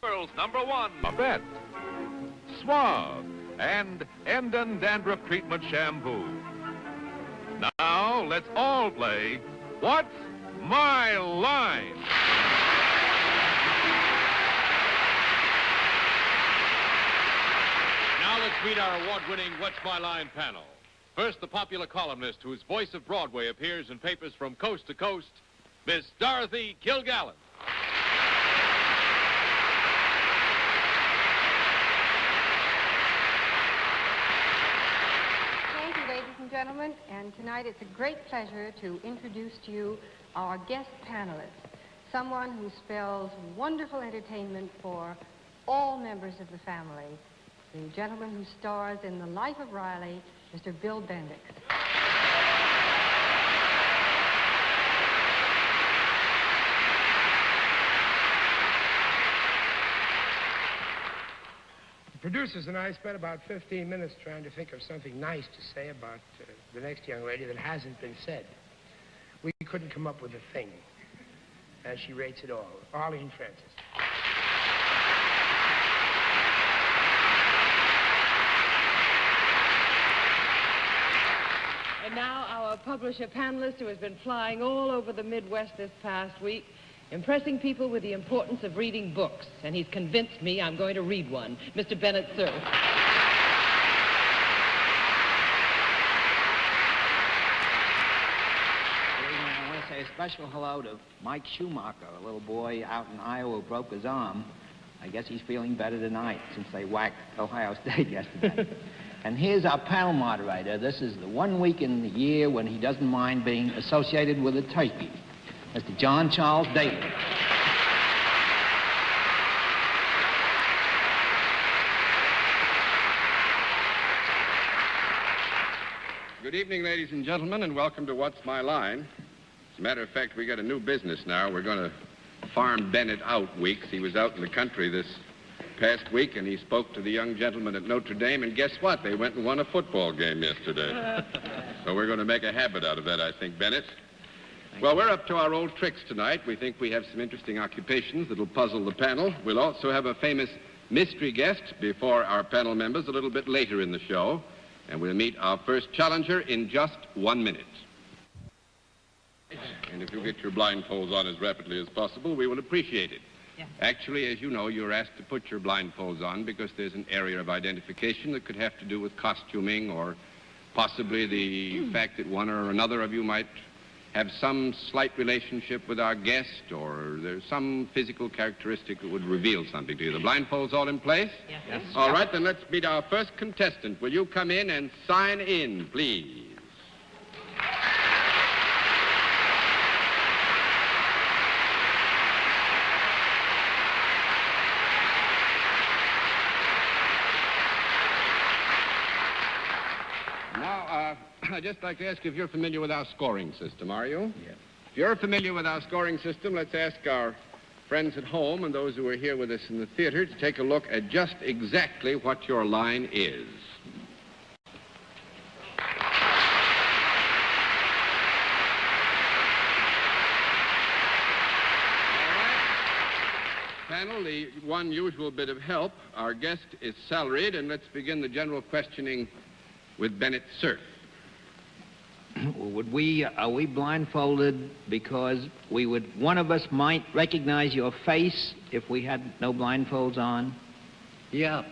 World's #1 vet, Suave, and Endon Dandruff Treatment Shampoo. Now, let's all play What's My Line? Now let's meet our award-winning What's My Line panel. First, the popular columnist whose voice of Broadway appears in papers from coast to coast, Miss Dorothy Kilgallen. Thank you, ladies and gentlemen, and tonight it's a great pleasure to introduce to you our guest panelist, someone who spells wonderful entertainment for all members of the family, the gentleman who stars in The Life of Riley, Mr. Bill Bendix. The producers and I spent about 15 minutes trying to think of something nice to say about the next young lady that hasn't been said. We couldn't come up with a thing. As she rates it all, Arlene Francis. And now our publisher panelist who has been flying all over the Midwest this past week, impressing people with the importance of reading books. And he's convinced me I'm going to read one. Mr. Bennett Cerf. I want to say a special hello to Mike Schumacher, a little boy out in Iowa who broke his arm. I guess he's feeling better tonight since they whacked Ohio State yesterday. And here's our panel moderator. This is the 1 week in the year when he doesn't mind being associated with a turkey. Mr. John Charles Daly. Good evening, ladies and gentlemen, and welcome to What's My Line. As a matter of fact, we got a new business now. We're going to farm Bennett out weeks. He was out in the country this past week, and he spoke to the young gentleman at Notre Dame, and guess what? They went and won a football game yesterday. So we're going to make a habit out of that, I think, Bennett. Well, we're up to our old tricks tonight. We think we have some interesting occupations that'll puzzle the panel. We'll also have a famous mystery guest before our panel members a little bit later in the show, and we'll meet our first challenger in just 1 minute. And if you get your blindfolds on as rapidly as possible, we will appreciate it. Yeah. Actually, as you know, you're asked to put your blindfolds on because there's an area of identification that could have to do with costuming or possibly the fact that one or another of you might have some slight relationship with our guest, or there's some physical characteristic that would reveal something to you. The blindfolds all in place? Yes. All right, then let's meet our first contestant. Will you come in and sign in, please? I'd just like to ask you if you're familiar with our scoring system, are you? Yes. If you're familiar with our scoring system, let's ask our friends at home and those who are here with us in the theater to take a look at just exactly what your line is. All right. Panel, the one usual bit of help. Our guest is salaried, and let's begin the general questioning with Bennett Cerf. Are we blindfolded because one of us might recognize your face if we had no blindfolds on? Yeah.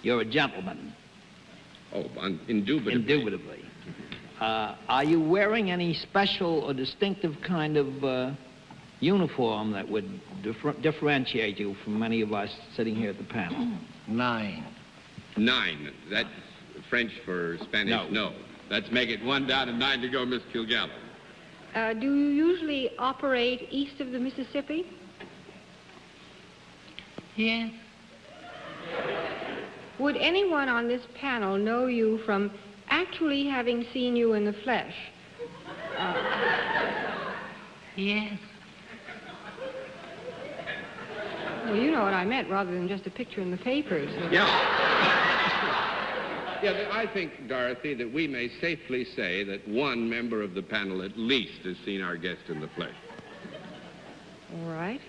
You're a gentleman. Oh, indubitably. Indubitably. Are you wearing any special or distinctive kind of uniform that would differentiate you from many of us sitting here at the panel? 9. 9. That's French for Spanish? No. Let's make it 1 down and 9 to go, Miss Kilgallen. Do you usually operate east of the Mississippi? Yes. Would anyone on this panel know you from actually having seen you in the flesh? Yes. Well, you know what I meant, rather than just a picture in the papers. Yeah, I think, Dorothy, that we may safely say that one member of the panel at least has seen our guest in the flesh. All right.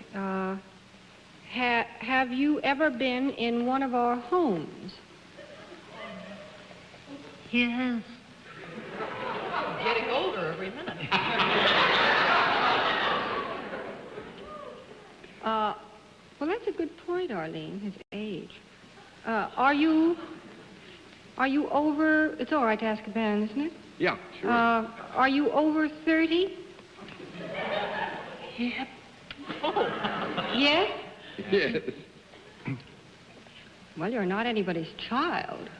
Have you ever been in one of our homes? Yes. Getting older every minute. Well, that's a good point, Arlene, his age. Are you over, it's all right to ask a man, isn't it? Yeah, sure. Are you over 30? Yep. Oh. Yes? Yes. Well, you're not anybody's child.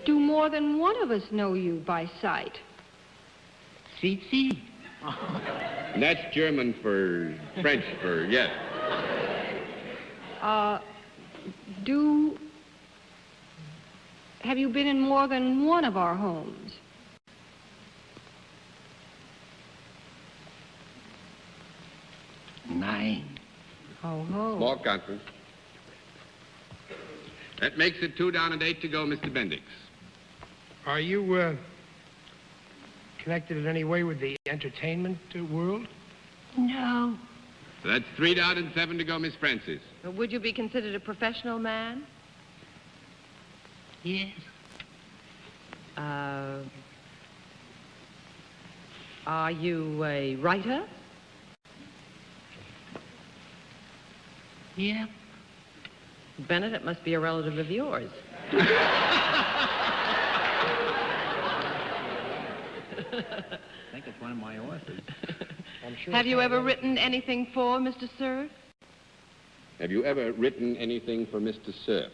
Do more than one of us know you by sight? CC. And that's German for French for yes. Have you been in more than one of our homes? Nine. Ho, ho. Small conference. That makes it 2 down and 8 to go, Mr. Bendix. Are you connected in any way with the entertainment world? No. That's 3 down and 7 to go, Miss Francis. Would you be considered a professional man? Yes. Are you a writer? Yep. Bennett, it must be a relative of yours. I think it's one of my authors. I'm sure. Have you ever written anything for Mr. Cerf? Have you ever written anything for Mr. Cerf?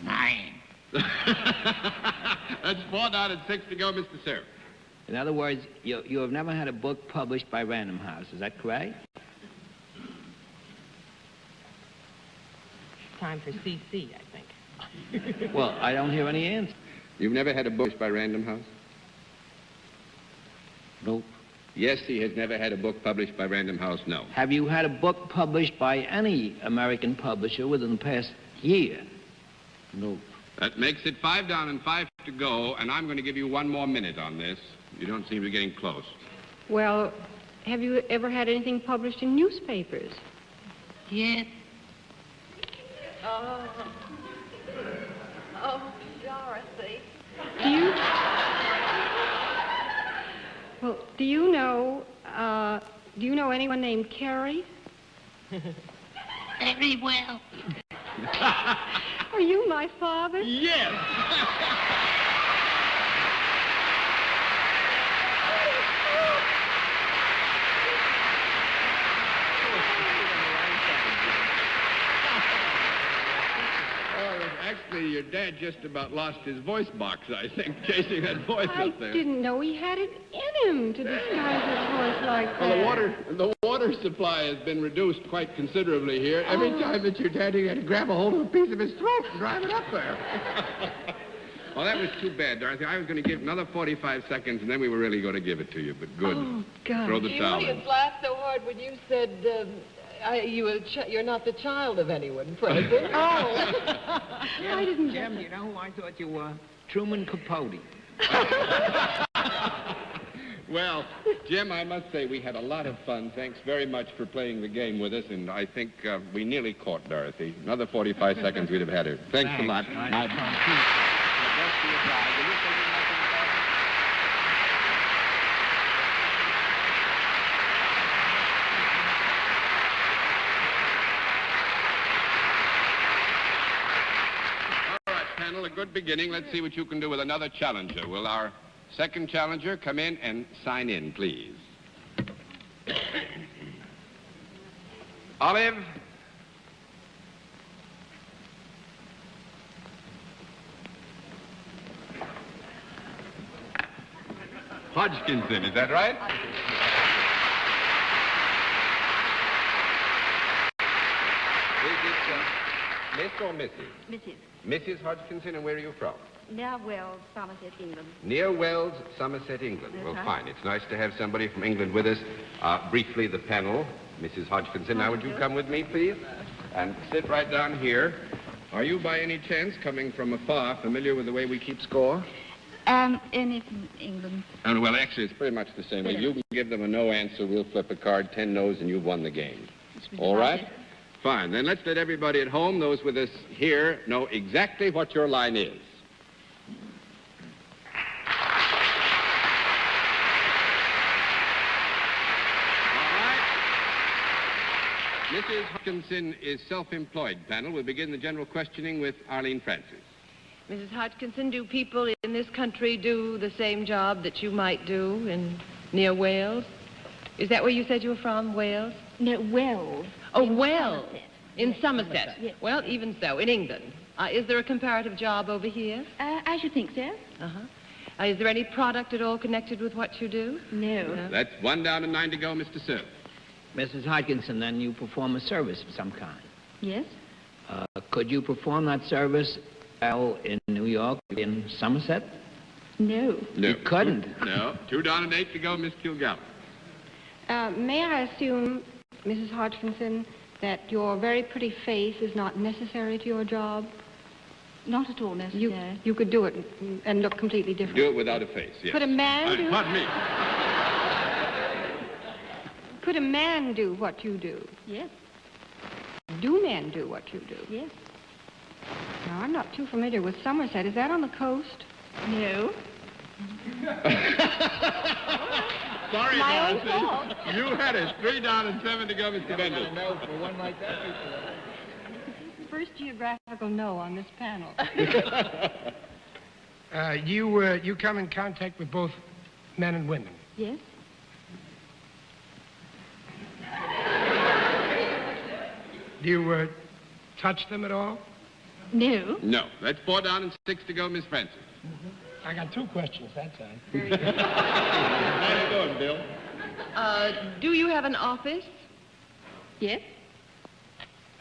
9. That's 4 down and 6 to go, Mr. Cerf. In other words, you have never had a book published by Random House. Is that correct? Time for CC, I think. Well, I don't hear any answer. You've never had a book published by Random House? Nope. Yes, he has never had a book published by Random House, no. Have you had a book published by any American publisher within the past year? Nope. That makes it 5 down and 5 to go, and I'm going to give you 1 more minute on this. You don't seem to be getting close. Well, have you ever had anything published in newspapers? Yep. Oh, Dorothy. Do you know anyone named Carrie? Very well. Are you my father? Yes! Actually, your dad just about lost his voice box, I think, chasing that voice I up there. didn't know he had it in him to disguise his voice like that. Well, the water supply has been reduced quite considerably here. Every time that your daddy had to grab a hold of a piece of his throat and drive it up there. Well, that was too bad, Dorothy. I was going to give another 45 seconds, and then we were really going to give it to you. But good. Oh, God. Throw the towel in. laughed so hard when you said you're not the child of anyone present. I didn't get Jim, you know who I thought you were? Truman Capote. Well, Jim, I must say we had a lot of fun. Thanks very much for playing the game with us, and I think we nearly caught Dorothy. Another 45 seconds, we'd have had her. Thanks a lot. Panel, a good beginning. Let's see what you can do with another challenger. Will our second challenger come in and sign in, please? Olive? Hodgkinson, is that right? Is it Miss or Mrs.? Mrs. Mrs. Hodgkinson, and where are you from? Near Wells, Somerset, England. Near Wells, Somerset, England. Well, fine. It's nice to have somebody from England with us. Briefly, the panel. Mrs. Hodgkinson, now would you come with me, please? And sit right down here. Are you by any chance, coming from afar, familiar with the way we keep score? Any from England. Oh, well, actually, it's pretty much the same way. You can give them a no answer, we'll flip a card, 10 no's, and you've won the game. All right? Fine. Then let's let everybody at home, those with us here, know exactly what your line is. Mrs. Hodgkinson is self-employed. Panel, we'll begin the general questioning with Arlene Francis. Mrs. Hodgkinson, do people in this country do the same job that you might do near Wales? Is that where you said you were from, Wales? No, Wells. Oh, Wells. In Somerset. Yes. Well, even so, in England. Is there a comparative job over here? I should think so. Uh-huh. Is there any product at all connected with what you do? No. That's 1 down and 9 to go, Mr. Cerf. Mrs. Hodgkinson, then you perform a service of some kind. Yes? Could you perform that service in New York, in Somerset? No. No. You couldn't. No. 2 down and 8 to go, Miss Kilgallen. May I assume, Mrs. Hodgkinson, that your very pretty face is not necessary to your job? Not at all necessary. You could do it and look completely different. Do it without a face, yes. Could a man do... Pardon me. Could a man do what you do? Yes. Do men do what you do? Yes. Now, I'm not too familiar with Somerset. Is that on the coast? No. Sorry, My own Dorothy. fault. You had it. 3 down and 7 to go, Mr. Bendix. No, for one like that. First geographical no on this panel. You come in contact with both men and women. Yes. Do you touch them at all? No. No. That's 4 down and 6 to go, Miss Francis. I got 2 questions that time. How you doing, Bill? Do you have an office? Yes.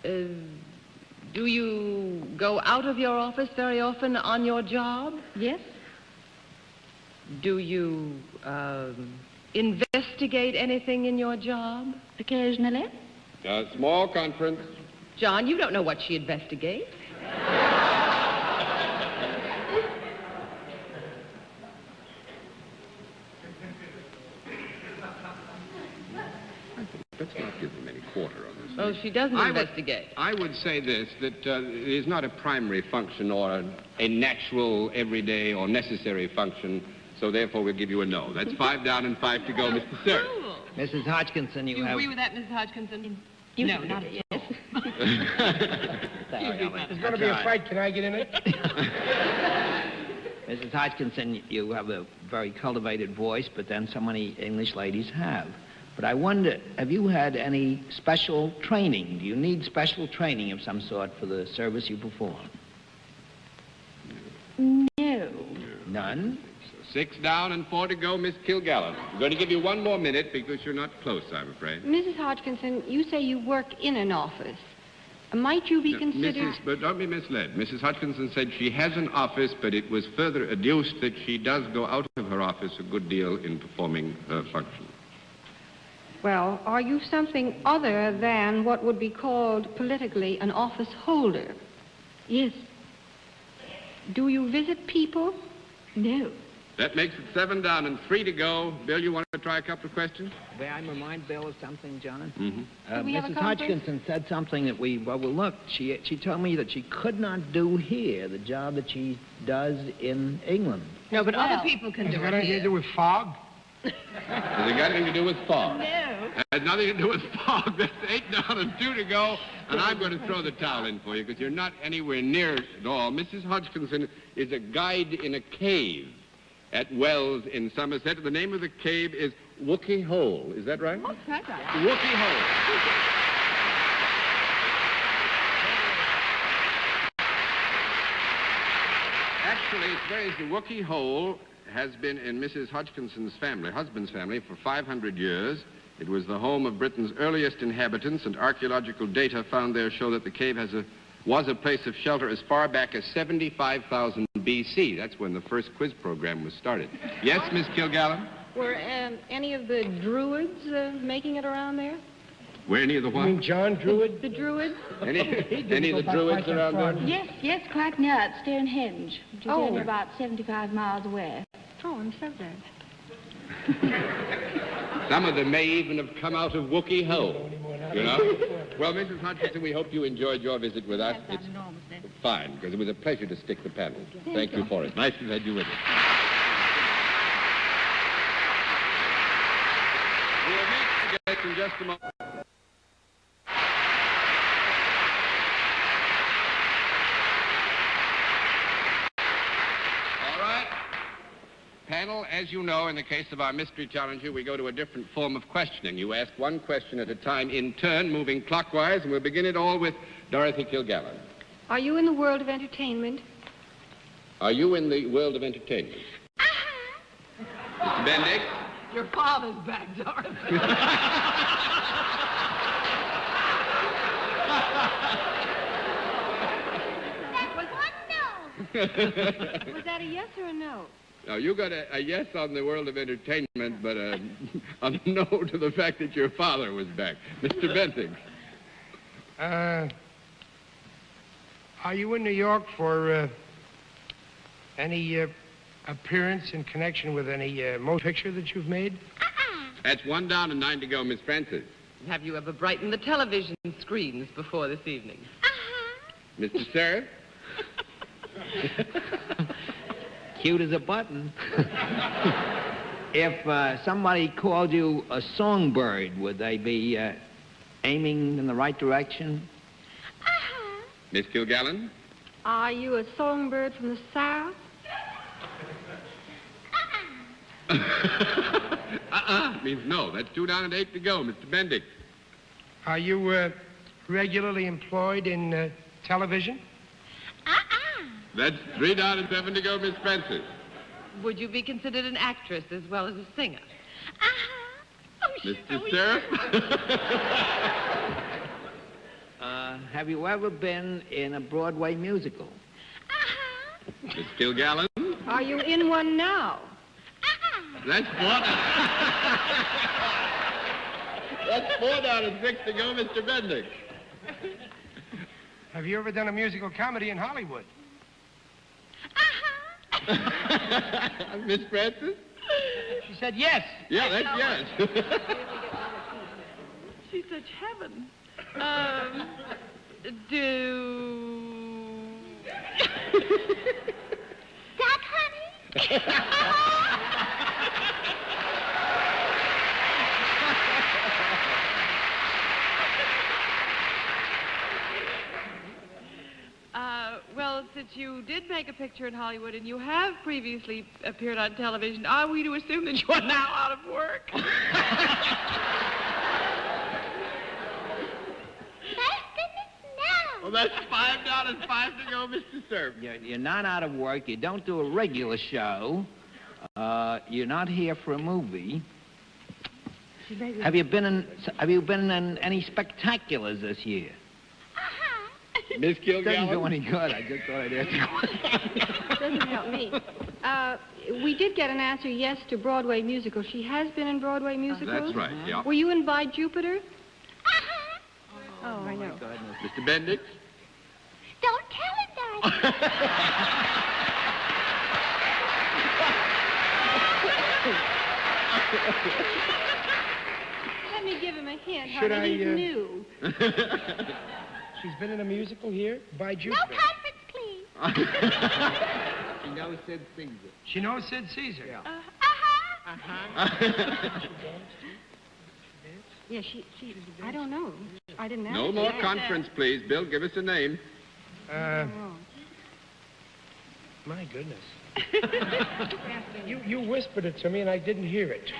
Do you go out of your office very often on your job? Yes. Do you investigate anything in your job? Occasionally. A small conference. John, you don't know what she investigates. Let's not give them any quarter on this. Oh, she doesn't investigate. I would say this, that it is not a primary function or a natural, everyday, or necessary function, so therefore we'll give you a no. That's 5 down and 5 to go, Mr. Cerf. Mrs. Hodgkinson, Do you you have... agree with that, Mrs. Hodgkinson? No, No. not yes. There's going to be a fight. Can I get in it? Mrs. Hodgkinson, you have a very cultivated voice, but then so many English ladies have. But I wonder, have you had any special training? Do you need special training of some sort for the service you perform? No. None? 6 down and 4 to go, Miss Kilgallen. I'm going to give you 1 more minute because you're not close, I'm afraid. Mrs. Hodgkinson, you say you work in an office. Might you be considered... But don't be misled. Mrs. Hodgkinson said she has an office, but it was further adduced that she does go out of her office a good deal in performing her function. Well, are you something other than what would be called politically an office holder? Yes. Do you visit people? No. That makes it 7 down and 3 to go. Bill, you want to try a couple of questions? May I remind Bill of something, John? Mm-hmm. Do we have a Mrs. conference? Hodgkinson said something that we overlooked. She told me that she could not do here the job that she does in England. No, but Well, other people can Has do it got it anything to here. do with fog? Has it got anything to do with fog? No. Has nothing to do with fog. That's 8 down and 2 to go. And I'm going to throw the towel in for you because you're not anywhere near it at all. Mrs. Hodgkinson is a guide in a cave at Wells in Somerset. The name of the cave is Wookey Hole. Is that right? What's that? Wookey Hole. Actually, it's very easy. Wookey Hole has been in Mrs. Hodgkinson's family, husband's family, for 500 years. It was the home of Britain's earliest inhabitants, and archaeological data found there show that the cave was a place of shelter as far back as 75,000 B.C. That's when the first quiz program was started. Yes, Miss Kilgallen? Were any of the Druids making it around there? Where, any of the You what? mean John Druid? The Druids? Any of the druids around there? Yes, yes, quite near at Stonehenge, which is Oh. only about 75 miles away. Oh, I'm so glad. Some of them may even have come out of Wookiee Hole, you know? Well, Mrs. Hodgkinson, we hope you enjoyed your visit with us. It's fine, because it was a pleasure to stick the panel. Thank you for it. Nice to have you with us. We'll meet again in just a moment. All right. Panel, as you know, in the case of our mystery challenger, we go to a different form of questioning. You ask one question at a time in turn, moving clockwise, and we'll begin it all with Dorothy Kilgallen. Are you in the world of entertainment? Are you in the world of entertainment? Mr. Bendix? Your father's back, Dorothy. Was that a yes or a no? Now, you got a yes on the world of entertainment, but a no to the fact that your father was back. Mr. Bendix? Are you in New York for any appearance in connection with any motion picture that you've made? That's 1 down and 9 to go, Miss Francis. Have you ever brightened the television screens before this evening? Mr. Cerf? Cute as a button. If somebody called you a songbird, would they be aiming in the right direction? Miss Kilgallen? Are you a songbird from the South? Means no. That's 2 down and 8 to go, Mr. Bendix. Are you regularly employed in television? That's 3 down and 7 to go, Miss Francis. Would you be considered an actress as well as a singer? Mr. Cerf? Have you ever been in a Broadway musical? Miss Kilgallen? Are you in one now? That's 4 down. That's 4 down and 6 to go, Mr. Bendix. Have you ever done a musical comedy in Hollywood? Miss Francis? She said yes. Yeah, that's yes. She's such heaven. Duck, honey? Well, since you did make a picture in Hollywood and you have previously appeared on television, are we to assume that you are now out of work? Well, that's 5 down and 5 to go, Mr. Cerf. You're not out of work. You don't do a regular show. You're not here for a movie. Have you been in any spectaculars this year? Miss Doesn't do Kilgallen? any good. I just thought I'd ask. Doesn't help me. We did get an answer yes to Broadway musicals. She has been in Broadway musicals? That's right, yeah. Were you in By Jupiter? Oh, I know. Mr. Bendix? Don't tell him, Dorothy. Let me give him a hint. Should honey. He's I, new. She's been in a musical here by No Jupiter. conference, please. She knows Sid Caesar. She knows Sid Caesar. Yeah. Yeah, she, I don't know. I didn't ask No her more that. conference, please. Bill, give us a name. Oh. My goodness. You whispered it to me and I didn't hear it.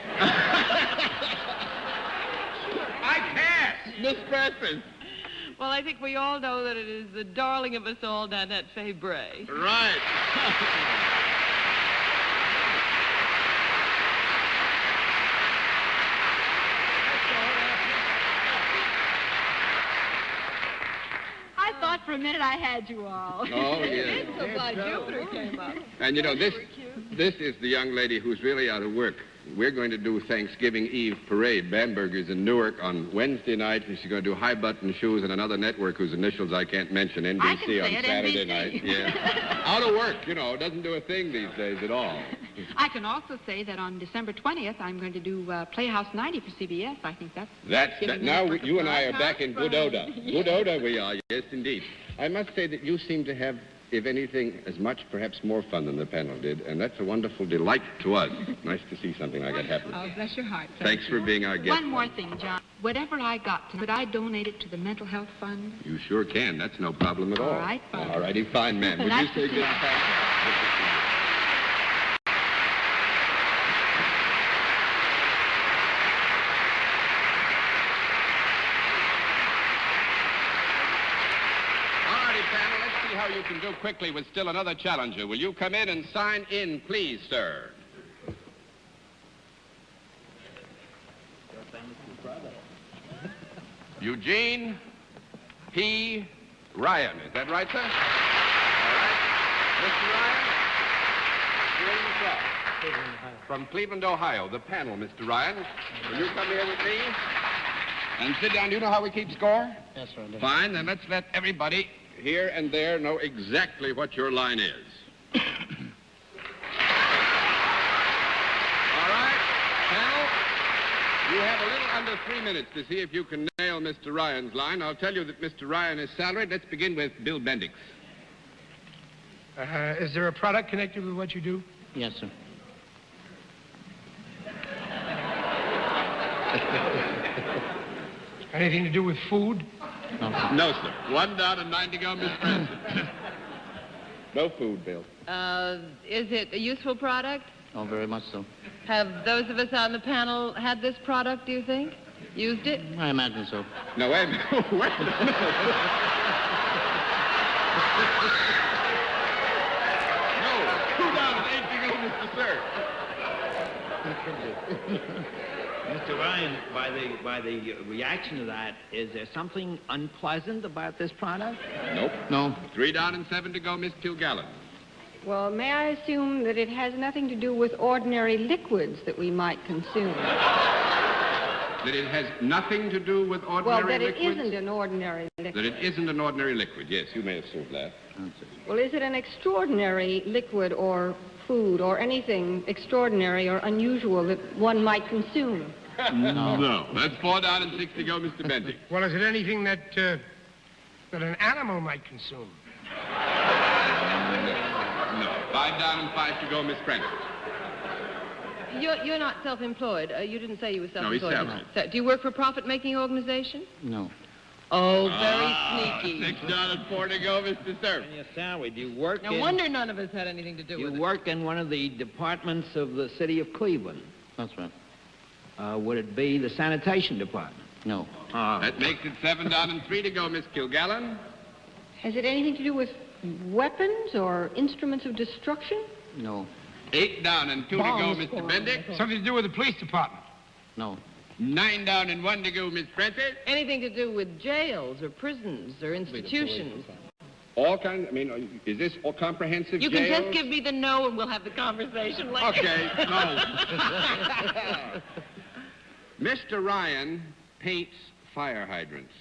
I pass! Miss Francis. Well, I think we all know that it is the darling of us all, Nanette Fabray. Right. I thought for a minute I had you all. Oh, yes. So glad Jupiter came up. And, you know, this is the young lady who's really out of work. we're going to do Thanksgiving Eve parade. Bamberger's in Newark on Wednesday night, and she's going to do High Button Shoes and another network whose initials I can't mention, NBC, I can say on it, Saturday NBC. night. Yeah. Out of work, you know, doesn't do a thing these days at all. I can also say that on December 20th, I'm going to do Playhouse 90 for CBS. I think that's Now you and I are back in good odor. Good odor we are, yes, indeed. I must say that you seem to have, if anything, as much, perhaps more fun than the panel did, and that's a wonderful delight to us. Nice to see something like that happen. Oh, bless your heart. Thanks for being our guest. One more thing, John. Whatever I got, could I donate it to the Mental Health Fund? You sure can. That's no problem at all. All right, fine. All righty, fine, ma'am. Would you Nice to say see good you. night? How you can do quickly with still another challenger. Will you come in and sign in, please, sir? Eugene P. Ryan. Is that right, sir? All right. Mr. Ryan, where are you from? From Cleveland, Ohio. The panel, Mr. Ryan. Will you come here with me? And sit down. Do you know how we keep score? Yes, sir. Fine, then let's let everybody here and there know exactly what your line is. All right, panel, you have a little under 3 minutes to see if you can nail Mr. Ryan's line. I'll tell you that Mr. Ryan is salaried. Let's begin with Bill Bendix. Is there a product connected with what you do? Yes, sir. Anything to do with food? No, sir. 1 down and 9 to go, Miss Francis. No food, Bill. Is it a useful product? Oh, very much so. Have those of us on the panel had this product, do you think? Used it? I imagine so. No, wait a minute. Wait a minute. No. 2 down and 8 to go, Mr. Cerf. Mr. Ryan, by the reaction to that, is there something unpleasant about this product? Nope. No. 3 down and 7 to go, Miss Kilgallen. Well, may I assume that it has nothing to do with ordinary liquids that we might consume? That it has nothing to do with ordinary Well, that it liquids? isn't an ordinary liquid. That it isn't an ordinary liquid. Yes, you may assume that. Well, is it an extraordinary liquid or food or anything extraordinary or unusual that one might consume? No. That's 4 down and 6 to go, Mr. Bendix. Well, is it anything that an animal might consume? No. 5 down and 5 to go, Miss Francis. You're not self-employed. You didn't say you were No, he's self-employed. salaried. So, do you work for a profit-making organization? No. Oh, very sneaky. 6 down and 4 to go, Mr. Cerf. And your salary, do you work No wonder none of us had anything to do You with it. work in one of the departments of the city of Cleveland. That's right. Would it be the sanitation department? No. That makes it 7 down and 3 to go, Miss Kilgallen. Has it anything to do with weapons or instruments of destruction? No. 8 down and 2 to go, Mr. Bendix. Something to do with the police department? No. 9 down and 1 to go, Miss Francis. Anything to do with jails or prisons or institutions? All kinds, is this all comprehensive You can jails? just give me the no and we'll have the conversation later. Okay, no. Mr. Ryan paints fire hydrants.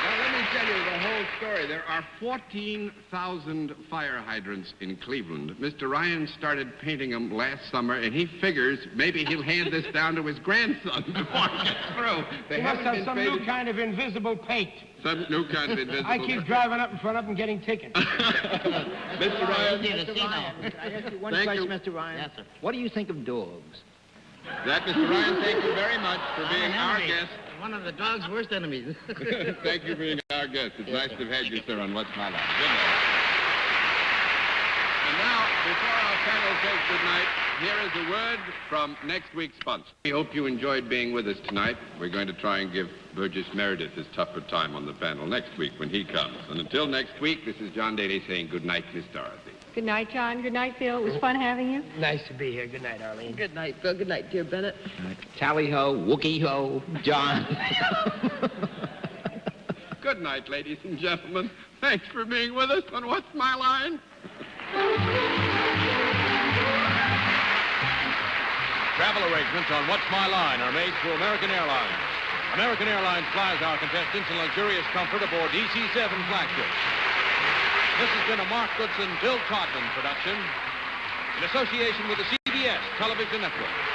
Now, let me tell you the whole story. There are 14,000 fire hydrants in Cleveland. Mr. Ryan started painting them last summer, and he figures maybe he'll hand this down to his grandson before he gets through. They You must haven't have been some painted- new kind of invisible paint. Some new kind of invisible. I keep driving up in front of them getting tickets. Mr. Ryan. Mr. Ryan, I ask you one Thank question, you. Mr. Ryan. Yes, sir. What do you think of dogs? That, Mr. Ryan, thank you very much for being our guest. One of the dog's worst enemies. Thank you for being our guest. It's nice to have had you, sir, on What's My Life. Good night. And now, before our panel says good night, here is a word from next week's sponsor. We hope you enjoyed being with us tonight. We're going to try and give Burgess Meredith his tougher time on the panel next week when he comes. And until next week, this is John Daly saying good night, Miss Dorothy. Good night, John. Good night, Bill. It was fun having you. Nice to be here. Good night, Arlene. Good night, Bill. Good night, dear Bennett. Tally ho, Wookie ho, John. Good Good night, ladies and gentlemen. Thanks for being with us on What's My Line? Travel arrangements on What's My Line are made through American Airlines. American Airlines flies our contestants in luxurious comfort aboard DC-7 flagships. This has been a Mark Goodson, Bill Todman production in association with the CBS Television Network.